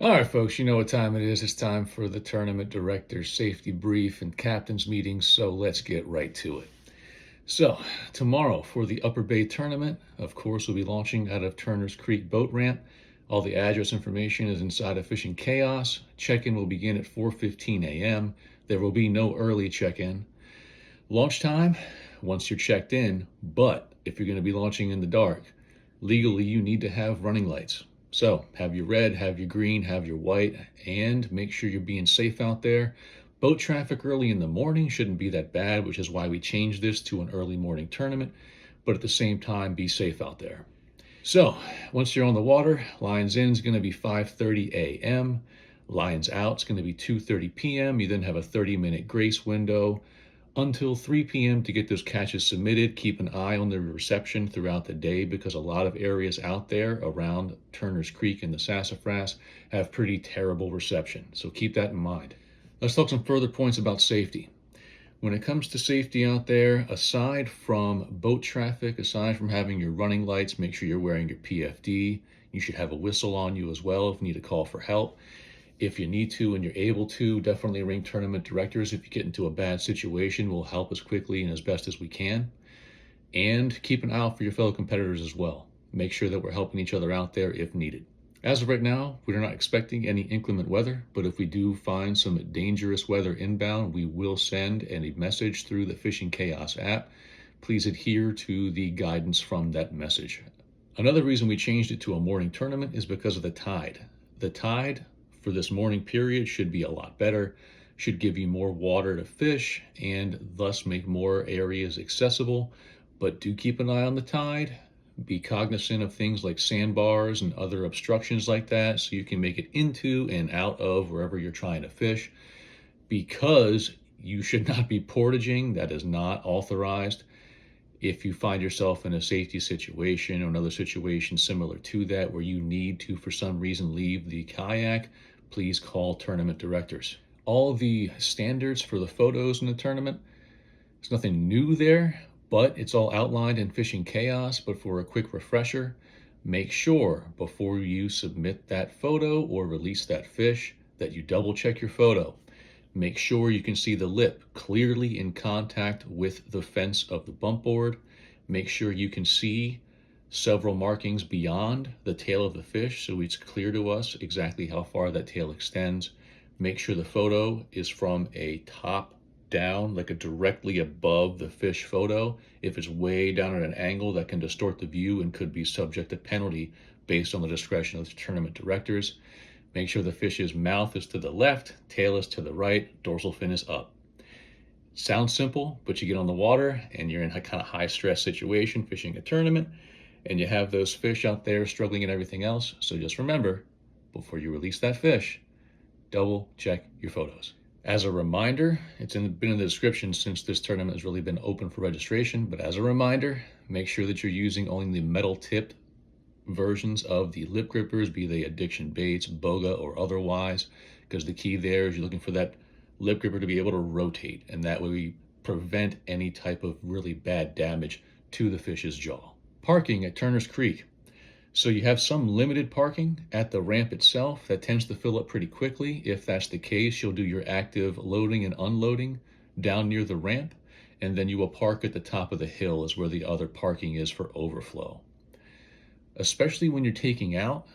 All right, folks, you know what time it is. It's time for the tournament director's safety brief and captain's meetings, so let's get right to it. So, tomorrow for the Upper Bay Tournament, of course, we'll be launching out of Turner's Creek Boat Ramp. All the address information is inside of Fishing Chaos. Check-in will begin at 4:15 a.m. There will be no early check-in. Launch time, once you're checked in, but if you're going to be launching in the dark, legally you need to have running lights. So have your red, have your green, have your white, and make sure you're being safe out there. Boat traffic early in the morning shouldn't be that bad, which is why we changed this to an early morning tournament, but at the same time, be safe out there. So once you're on the water, lines in is going to be 5:30 a.m. Lines out is going to be 2:30 p.m. You then have a 30-minute grace window until 3 p.m. to get those catches submitted. Keep an eye on the reception throughout the day because a lot of areas out there around Turner's Creek and the Sassafras have pretty terrible reception. So keep that in mind. Let's talk some further points about safety. When it comes to safety out there, aside from boat traffic, aside from having your running lights, make sure you're wearing your PFD. You should have a whistle on you as well if you need to call for help. If you need to and you're able to, definitely ring tournament directors if you get into a bad situation. We'll help as quickly and as best as we can. And keep an eye out for your fellow competitors as well. Make sure that we're helping each other out there if needed. As of right now, we're not expecting any inclement weather, but if we do find some dangerous weather inbound, we will send a message through the Fishing Chaos app. Please adhere to the guidance from that message. Another reason we changed it to a morning tournament is because of the tide. The tide for this morning period should be a lot better, should give you more water to fish and thus make more areas accessible. But do keep an eye on the tide. Be cognizant of things like sandbars and other obstructions like that so you can make it into and out of wherever you're trying to fish, because you should not be portaging. That is not authorized. If you find yourself in a safety situation or another situation similar to that where you need to, for some reason, leave the kayak, please call tournament directors. All the standards for the photos in the tournament, there's nothing new there, but it's all outlined in Fishing Chaos. But for a quick refresher, make sure before you submit that photo or release that fish that you double check your photo. Make sure you can see the lip clearly in contact with the fence of the bump board. Make sure you can see several markings beyond the tail of the fish so it's clear to us exactly how far that tail extends. Make sure the photo is from a top down, like a directly above the fish photo. If it's way down at an angle, that can distort the view and could be subject to penalty based on the discretion of the tournament directors. Make sure the fish's mouth is to the left, tail is to the right, dorsal fin is up. Sounds simple, but you get on the water and you're in a kind of high stress situation fishing a tournament, and you have those fish out there struggling and everything else. So just remember, before you release that fish, double check your photos. As a reminder, it's been in the description since this tournament has really been open for registration, but as a reminder, make sure that you're using only the metal tipped versions of the lip grippers, be they Addiction Baits, Boga, or otherwise, because the key there is you're looking for that lip gripper to be able to rotate, and that way we prevent any type of really bad damage to the fish's jaw. Parking at Turner's Creek. So you have some limited parking at the ramp itself that tends to fill up pretty quickly. If that's the case, you'll do your active loading and unloading down near the ramp, and then you will park at the top of the hill is where the other parking is for overflow. Especially when you're taking out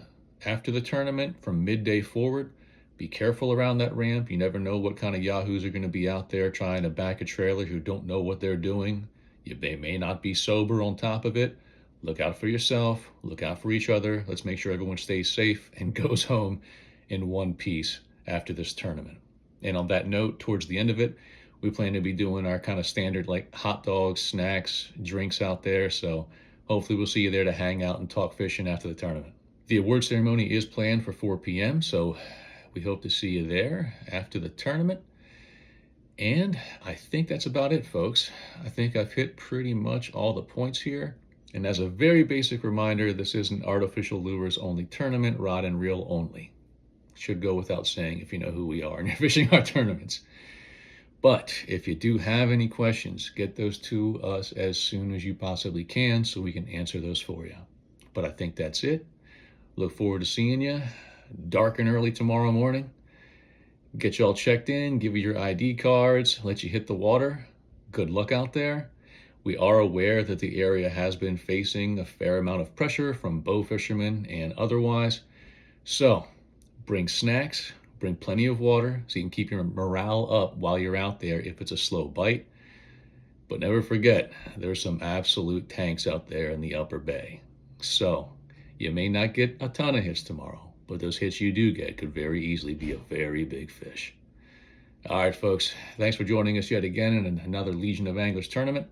after the tournament from midday forward, be careful around that ramp. You never know what kind of yahoos are going to be out there trying to back a trailer who don't know what they're doing. They may not be sober on top of it. Look out for yourself, look out for each other. Let's make sure everyone stays safe and goes home in one piece after this tournament. And on that note, towards the end of it, we plan to be doing our kind of standard like hot dogs, snacks, drinks out there. So hopefully we'll see you there to hang out and talk fishing after the tournament. The award ceremony is planned for 4 p.m. So we hope to see you there after the tournament. And I think that's about it, folks. I think I've hit pretty much all the points here. And as a very basic reminder, this is an artificial lures only tournament, rod and reel only. Should go without saying if you know who we are and you're fishing our tournaments. But if you do have any questions, get those to us as soon as you possibly can so we can answer those for you. But I think that's it. Look forward to seeing you dark and early tomorrow morning. Get you all checked in, give you your ID cards, let you hit the water. Good luck out there. We are aware that the area has been facing a fair amount of pressure from bow fishermen and otherwise. So bring snacks, bring plenty of water so you can keep your morale up while you're out there if it's a slow bite. But never forget, there's some absolute tanks out there in the Upper Bay. So you may not get a ton of hits tomorrow, but those hits you do get could very easily be a very big fish. All right, folks, thanks for joining us yet again in another Legion of Anglers tournament,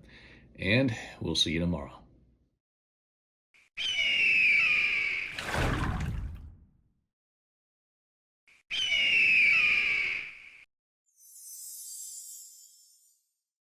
and we'll see you tomorrow.